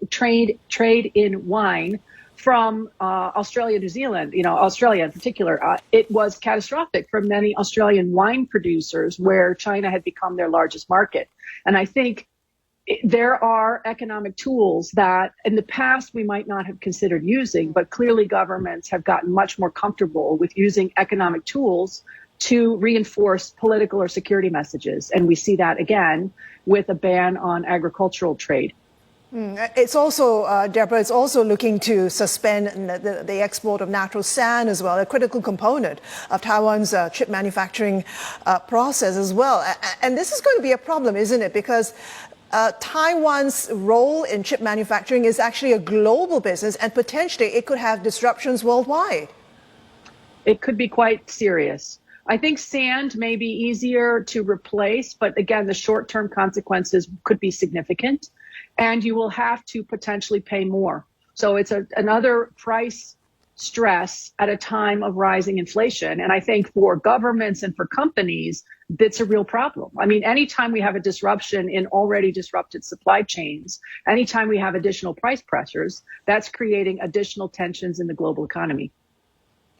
trade in wine from Australia, New Zealand, Australia in particular. It was catastrophic for many Australian wine producers where China had become their largest market. And I think there are economic tools that in the past we might not have considered using, but clearly governments have gotten much more comfortable with using economic tools to reinforce political or security messages. And we see that again with a ban on agricultural trade. It's also, Deborah, it's also looking to suspend the export of natural sand as well, a critical component of Taiwan's chip manufacturing process as well. And this is going to be a problem, isn't it? Because Taiwan's role in chip manufacturing is actually a global business, and potentially it could have disruptions worldwide. It could be quite serious. I think sand may be easier to replace, but again, the short-term consequences could be significant, and you will have to potentially pay more. So it's another price stress at a time of rising inflation. And I think for governments and for companies, that's a real problem. I mean, anytime we have a disruption in already disrupted supply chains, anytime we have additional price pressures, that's creating additional tensions in the global economy.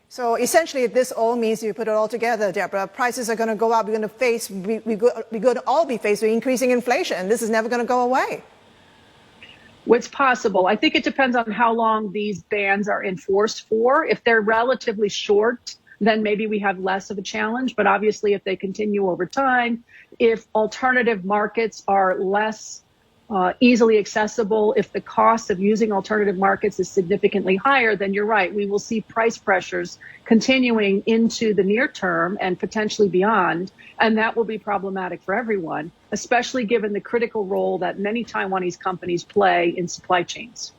So essentially, this all means, you put it all together, Deborah, prices are going to go up. We're going to all be faced with increasing inflation, and this is never going to go away. What's possible? I think it depends on how long these bans are enforced for. If they're relatively short, then maybe we have less of a challenge. But obviously, if they continue over time, if alternative markets are less easily accessible, if the cost of using alternative markets is significantly higher, then you're right. We will see price pressures continuing into the near term and potentially beyond. And that will be problematic for everyone, especially given the critical role that many Taiwanese companies play in supply chains.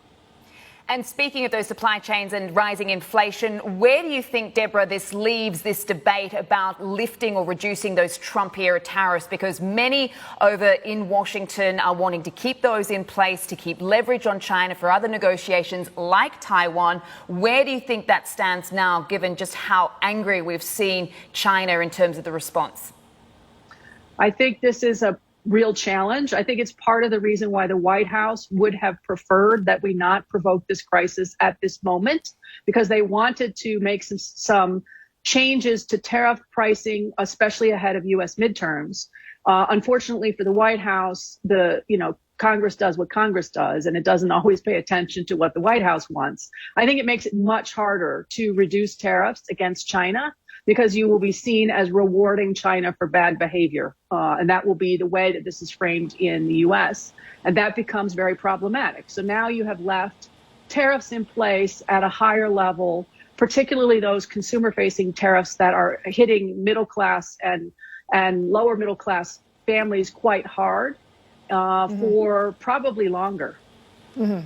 And speaking of those supply chains and rising inflation, where do you think, Deborah, this leaves this debate about lifting or reducing those Trump-era tariffs? Because many over in Washington are wanting to keep those in place to keep leverage on China for other negotiations like Taiwan. Where do you think that stands now, given just how angry we've seen China in terms of the response? I think this is a real challenge. I think it's part of the reason why the White House would have preferred that we not provoke this crisis at this moment, because they wanted to make some changes to tariff pricing, especially ahead of U.S. midterms. Unfortunately for the White House, Congress does what Congress does, and it doesn't always pay attention to what the White House wants. I think it makes it much harder to reduce tariffs against China, because you will be seen as rewarding China for bad behavior. And that will be the way that this is framed in the U.S. And that becomes very problematic. So now you have left tariffs in place at a higher level, particularly those consumer-facing tariffs that are hitting middle class and lower middle class families quite hard for probably longer. Mm-hmm.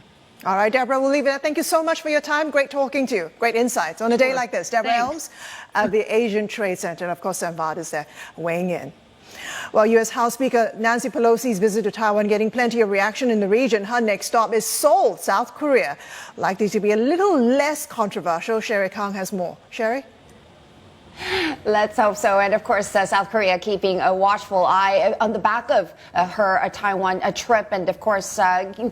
All right, Deborah, we'll leave it there. Thank you so much for your time. Great talking to you. Great insights on a day like this. Deborah Elms at the Asian Trade Center. And of course, Sam Vard is there weighing in. Well, U.S. House Speaker Nancy Pelosi's visit to Taiwan getting plenty of reaction in the region. Her next stop is Seoul, South Korea. Likely to be a little less controversial. Sherry Kang has more. Sherry? Let's hope so. And of course, South Korea keeping a watchful eye on the back of her Taiwan trip. And of course,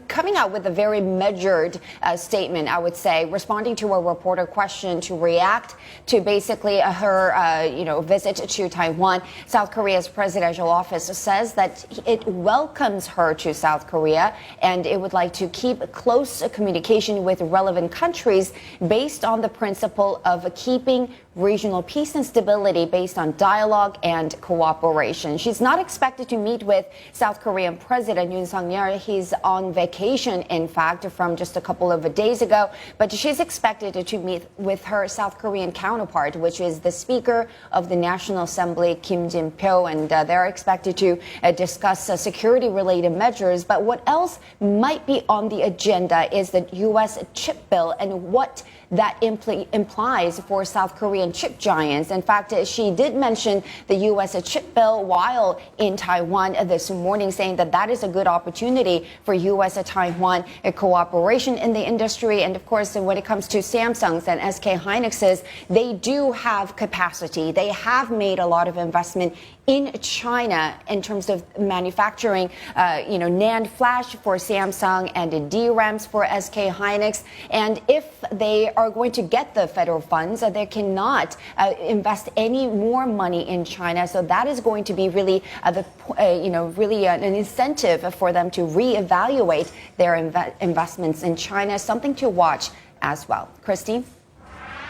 coming out with a very measured statement, I would say, responding to a reporter question to react to basically her, visit to Taiwan. South Korea's presidential office says that it welcomes her to South Korea and it would like to keep close communication with relevant countries based on the principle of keeping regional peace and stability based on dialogue and cooperation. She's not expected to meet with South Korean President Yoon Suk-yeol. He's on vacation, in fact, from just a couple of days ago. But she's expected to meet with her South Korean counterpart, which is the Speaker of the National Assembly, Kim Jin-pyo. And they're expected to discuss security-related measures. But what else might be on the agenda is the U.S. chip bill and what that implies for South Korean chip giants. experience. In fact, she did mention the U.S. chip bill while in Taiwan this morning, saying that that is a good opportunity for U.S.-Taiwan cooperation in the industry. And of course, when it comes to Samsung's and SK Hynix's, they do have capacity. They have made a lot of investment in China in terms of manufacturing, NAND flash for Samsung and DRAMs for SK Hynix. And if they are going to get the federal funds, they cannot invest any more money in China. So that is going to be really, an incentive for them to reevaluate their investments in China. Something to watch as well. Christine?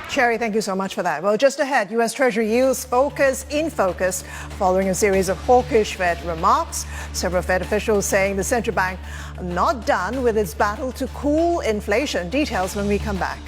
Sherry, thank you so much for that. Well, just ahead, U.S. Treasury yields in focus following a series of hawkish Fed remarks. Several Fed officials saying the central bank not done with its battle to cool inflation. Details when we come back.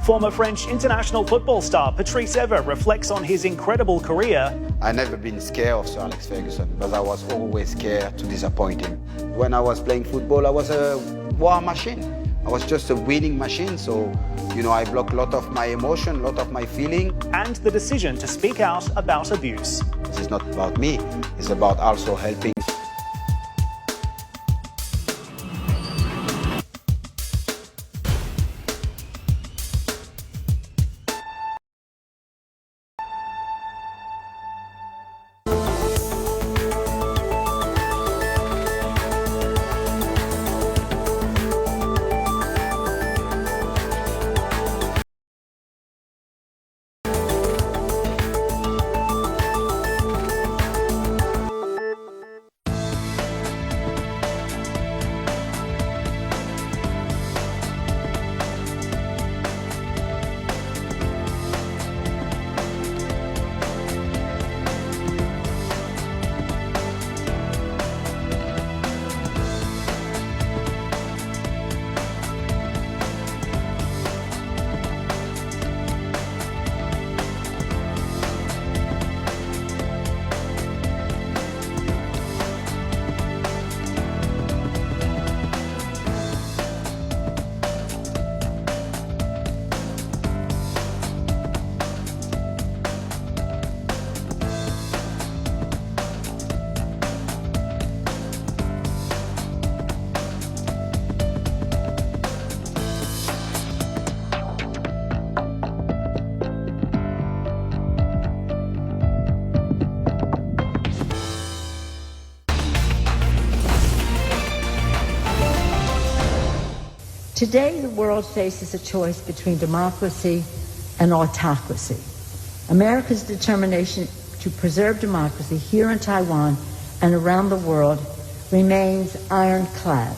Former French international football star Patrice Evra reflects on his incredible career. I've never been scared of Sir Alex Ferguson, but I was always scared to disappoint him. When I was playing football, I was a war machine. I was just a winning machine, so, I block a lot of my emotion, a lot of my feeling. And the decision to speak out about abuse. This is not about me, it's about also helping. Today, the world faces a choice between democracy and autocracy. America's determination to preserve democracy here in Taiwan and around the world remains ironclad.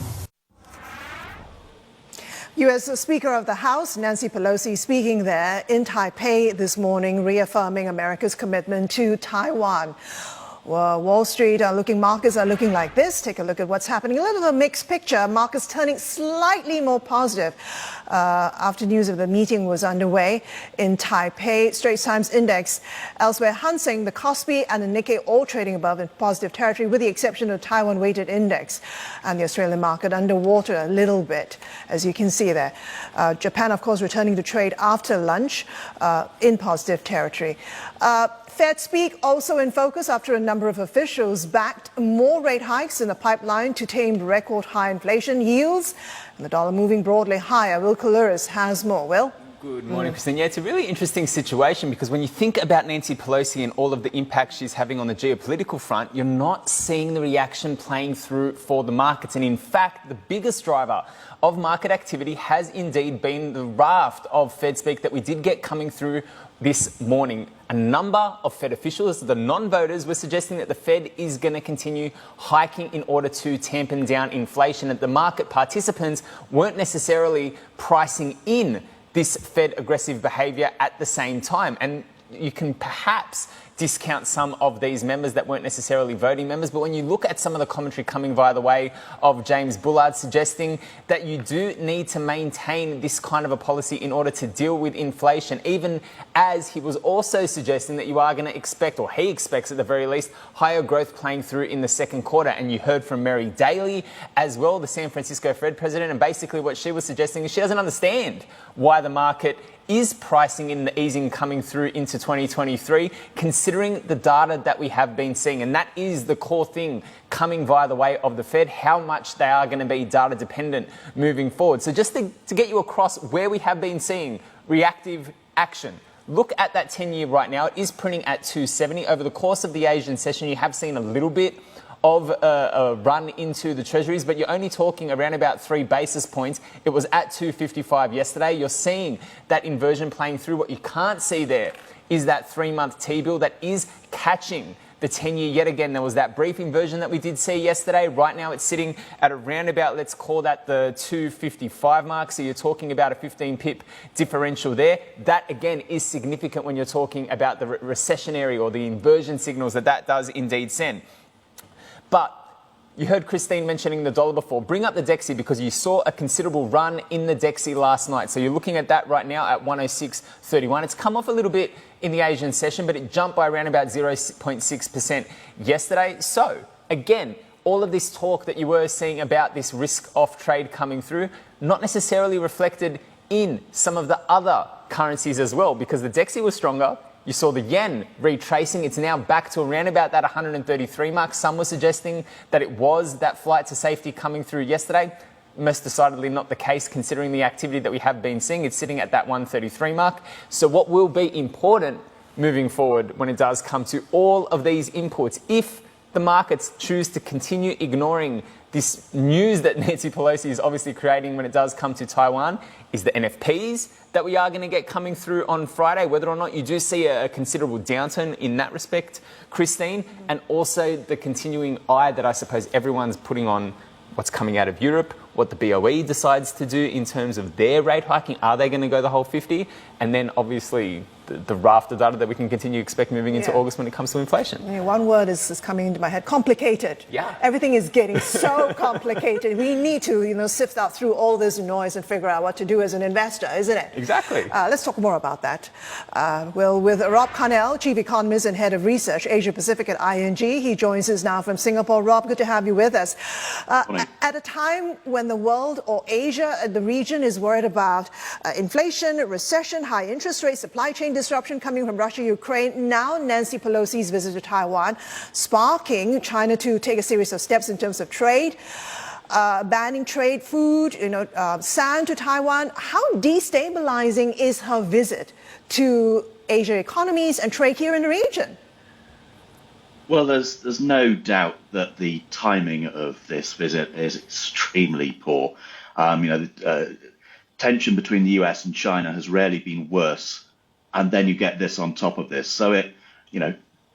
U.S. Speaker of the House Nancy Pelosi speaking there in Taipei this morning, reaffirming America's commitment to Taiwan. Well, Wall Street markets are looking like this. Take a look at what's happening. A little bit of a mixed picture. Markets turning slightly more positive after news of the meeting was underway in Taipei. Straits Times Index elsewhere, Hang Seng, the Kospi and the Nikkei all trading above in positive territory with the exception of Taiwan weighted index. And the Australian market underwater a little bit, as you can see there. Japan, of course, returning to trade after lunch in positive territory. Fed speak also in focus after a number of officials backed more rate hikes in the pipeline to tame record high inflation yields and the dollar moving broadly higher. Will Koulouris has more. Will? Good morning, Christine. Yeah, it's a really interesting situation because when you think about Nancy Pelosi and all of the impact she's having on the geopolitical front, you're not seeing the reaction playing through for the markets. And in fact, the biggest driver of market activity has indeed been the raft of Fed speak that we did get coming through this morning. A number of Fed officials, the non-voters, were suggesting that the Fed is going to continue hiking in order to tampen down inflation, that the market participants weren't necessarily pricing in this Fed aggressive behaviour at the same time. And you can perhaps discount some of these members that weren't necessarily voting members. But when you look at some of the commentary coming via the way of James Bullard suggesting that you do need to maintain this kind of a policy in order to deal with inflation, even as he was also suggesting that you are going to expect, or he expects at the very least, higher growth playing through in the second quarter. And you heard from Mary Daly as well, the San Francisco Fed president, and basically what she was suggesting is she doesn't understand why the market is pricing in the easing coming through into 2023, considering the data that we have been seeing. And that is the core thing coming via the way of the Fed, how much they are going to be data dependent moving forward. So just to get you across where we have been seeing reactive action, look at that 10-year right now. It is printing at 270. Over the course of the Asian session, you have seen a little bit of a run into the treasuries, but you're only talking around about 3 basis points. It was at 255 yesterday. You're seeing that inversion playing through. What you can't see there is that 3-month T-bill that is catching the 10-year yet again. There was that brief inversion that we did see yesterday. Right now it's sitting at around about, let's call that the 255 mark. So you're talking about a 15 pip differential there. That again is significant when you're talking about the recessionary or the inversion signals that does indeed send. But you heard Christine mentioning the dollar before. Bring up the DXY because you saw a considerable run in the DXY last night. So you're looking at that right now at 106.31. It's come off a little bit in the Asian session, but it jumped by around about 0.6% yesterday. So again, all of this talk that you were seeing about this risk-off trade coming through, not necessarily reflected in some of the other currencies as well, because the DXY was stronger. You saw the yen retracing. It's now back to around about that 133 mark. Some were suggesting that it was that flight to safety coming through yesterday. Most decidedly not the case, considering the activity that we have been seeing. It's sitting at that 133 mark. So what will be important moving forward when it does come to all of these inputs, if the markets choose to continue ignoring this news that Nancy Pelosi is obviously creating when it does come to Taiwan, is the NFPs that we are going to get coming through on Friday, whether or not you do see a considerable downturn in that respect, Christine, and also the continuing eye that I suppose everyone's putting on what's coming out of Europe, what the BOE decides to do in terms of their rate hiking. Are they going to go the whole 50? And then obviously the raft of data that we can continue to expect moving into August when it comes to inflation. I mean, one word is coming into my head: complicated. Yeah. Everything is getting so complicated. We need to, sift out through all this noise and figure out what to do as an investor, isn't it? Exactly. Let's talk more about that. With Rob Carnell, Chief Economist and Head of Research, Asia Pacific at ING. He joins us now from Singapore. Rob, good to have you with us. At a time when the world, or Asia, the region, is worried about inflation, recession, high interest rates, supply chain disruption coming from Russia, Ukraine. Now Nancy Pelosi's visit to Taiwan, sparking China to take a series of steps in terms of trade, banning trade, food, sand to Taiwan. How destabilizing is her visit to Asia economies and trade here in the region? Well, there's no doubt that the timing of this visit is extremely poor. Tension between the US and China has rarely been worse, and then you get this on top of this. So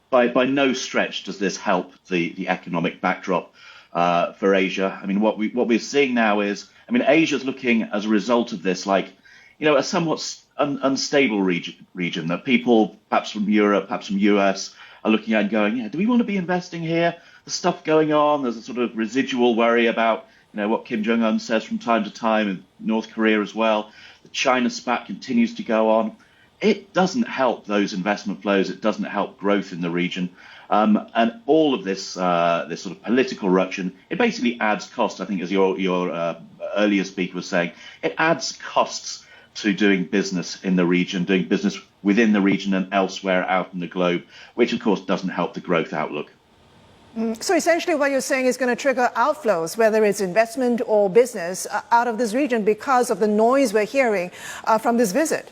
by no stretch does this help the economic backdrop for Asia. I mean, what we're seeing now is, Asia's looking as a result of this like, a somewhat unstable region that people, perhaps from Europe, perhaps from US, are looking at and going, do we want to be investing here? There's stuff going on. There's a sort of residual worry about, what Kim Jong-un says from time to time, and North Korea as well. The China spat continues to go on. It doesn't help those investment flows. It doesn't help growth in the region. And all of this this sort of political ruction, it basically adds cost. I think, as your earlier speaker was saying, it adds costs to doing business in the region, doing business within the region and elsewhere out in the globe, which of course doesn't help the growth outlook. So essentially what you're saying is going to trigger outflows, whether it's investment or business, out of this region because of the noise we're hearing from this visit.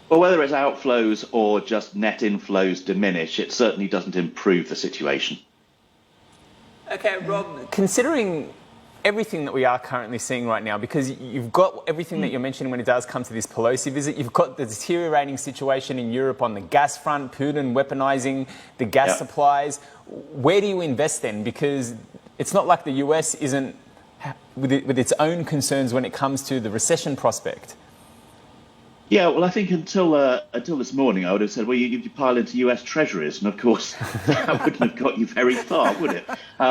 Well, whether it's outflows or just net inflows diminish, it certainly doesn't improve the situation. Okay, Rob, considering everything that we are currently seeing right now, because you've got everything that you're mentioning when it does come to this Pelosi visit, you've got the deteriorating situation in Europe on the gas front, Putin weaponizing the gas supplies. Where do you invest then? Because it's not like the US isn't with its own concerns when it comes to the recession prospect. Yeah, well, I think until this morning, I would have said, well, you pile into US Treasuries, and of course that wouldn't have got you very far, would it?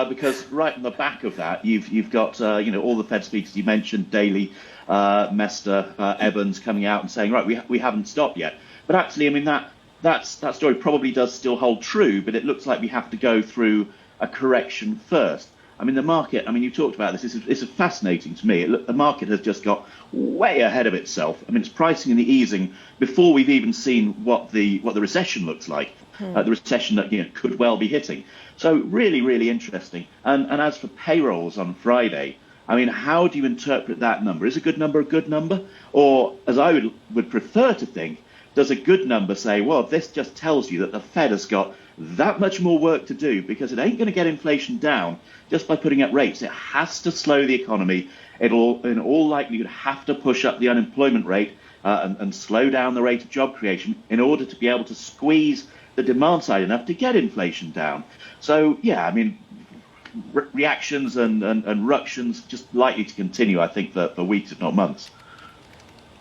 Because right on the back of that, you've got all the Fed speakers you mentioned, Daly, Mester, Evans coming out and saying, right, we haven't stopped yet. But actually, I mean that story probably does still hold true, but it looks like we have to go through a correction first. I mean, the market, I mean, you talked about this. It's fascinating to me. The market has just got way ahead of itself. I mean, it's pricing in the easing before we've even seen what the recession looks like, the recession that could well be hitting. So really, really interesting. And as for payrolls on Friday, I mean, how do you interpret that number? Is a good number a good number? Or, as I would prefer to think, does a good number say, well, this just tells you that the Fed has got that much more work to do because it ain't going to get inflation down just by putting up rates. It has to slow the economy. It'll, in all likelihood, have to push up the unemployment rate and slow down the rate of job creation in order to be able to squeeze the demand side enough to get inflation down. So, yeah, I mean, reactions and ructions just likely to continue, I think, for weeks, if not months.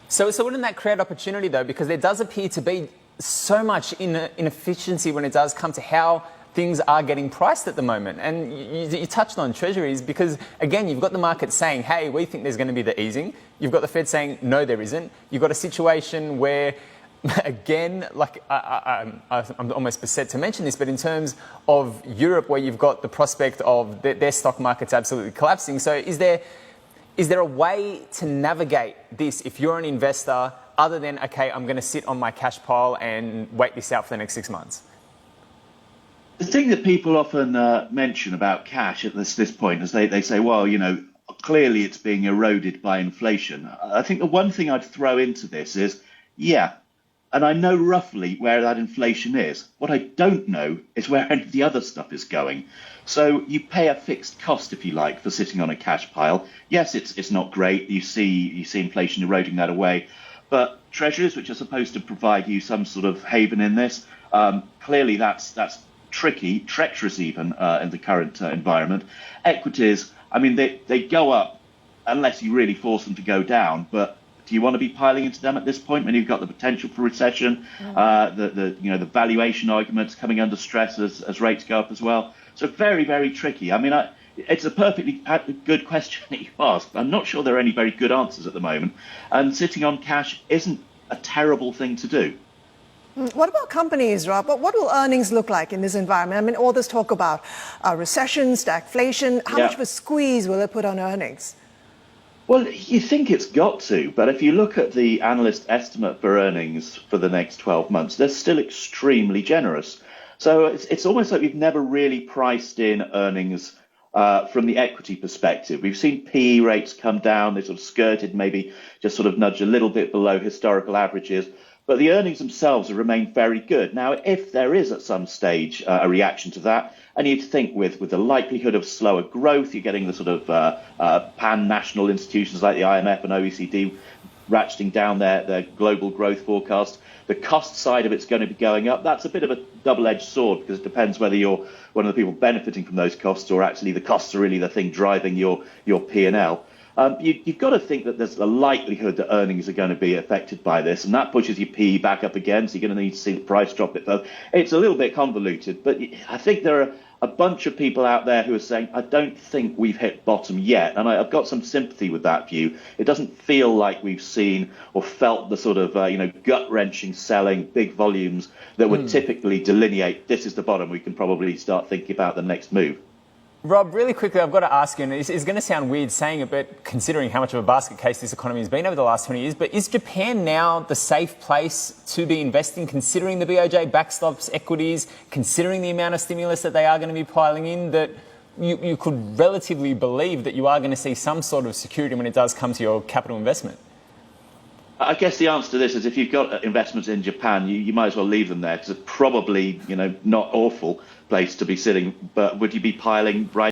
So wouldn't that create opportunity, though? Because there does appear to be so much inefficiency when it does come to how things are getting priced at the moment. And you touched on treasuries because, again, you've got the market saying, hey, we think there's going to be the easing. You've got the Fed saying, no, there isn't. You've got a situation where, again, like I'm almost beset to mention this, but in terms of Europe, where you've got the prospect of their stock markets absolutely collapsing. So is there a way to navigate this if you're an investor other than, okay, I'm going to sit on my cash pile and wait this out for the next 6 months? The thing that people often mention about cash at this point is they say, well, clearly it's being eroded by inflation. I think the one thing I'd throw into this is, yeah, and I know roughly where that inflation is. What I don't know is where any of the other stuff is going. So you pay a fixed cost, if you like, for sitting on a cash pile. Yes, it's not great. You see inflation eroding that away. But treasuries, which are supposed to provide you some sort of haven in this, clearly that's tricky, treacherous even in the current environment. Equities, I mean, they go up unless you really force them to go down. But do you want to be piling into them at this point when you've got the potential for recession, the valuation arguments coming under stress as rates go up as well? So very, very tricky. I mean, it's a perfectly good question that you asked. I'm not sure there are any very good answers at the moment. And sitting on cash isn't a terrible thing to do. What about companies, Rob? What will earnings look like in this environment? I mean, all this talk about recession, stagflation, how much of a squeeze will it put on earnings? Well, you think it's got to, but if you look at the analyst estimate for earnings for the next 12 months, they're still extremely generous. So it's almost like we've never really priced in earnings from the equity perspective. We've seen PE rates come down. They sort of skirted, maybe just sort of nudge a little bit below historical averages. But the earnings themselves have remained very good. Now, if there is at some stage a reaction to that, and you'd think with the likelihood of slower growth, you're getting the sort of pan-national institutions like the IMF and OECD ratcheting down their global growth forecast. The cost side of it's going to be going up. That's a bit of a double-edged sword because it depends whether you're one of the people benefiting from those costs or actually the costs are really the thing driving your P&L. You've got to think that there's a likelihood that earnings are going to be affected by this, and that pushes your PE back up again, so you're going to need to see the price drop a bit further. It's a little bit convoluted, but I think there are a bunch of people out there who are saying, I don't think we've hit bottom yet, and I've got some sympathy with that view. It doesn't feel like we've seen or felt the sort of gut-wrenching selling, big volumes that would typically delineate this is the bottom. We can probably start thinking about the next move. Rob, really quickly, I've got to ask you, and it's going to sound weird saying it, but considering how much of a basket case this economy has been over the last 20 years, but is Japan now the safe place to be investing, considering the BOJ backstops equities, considering the amount of stimulus that they are going to be piling in, that you could relatively believe that you are going to see some sort of security when it does come to your capital investment? I guess the answer to this is if you've got investments in Japan, you might as well leave them there because it's probably, not awful place to be sitting. But would you be piling right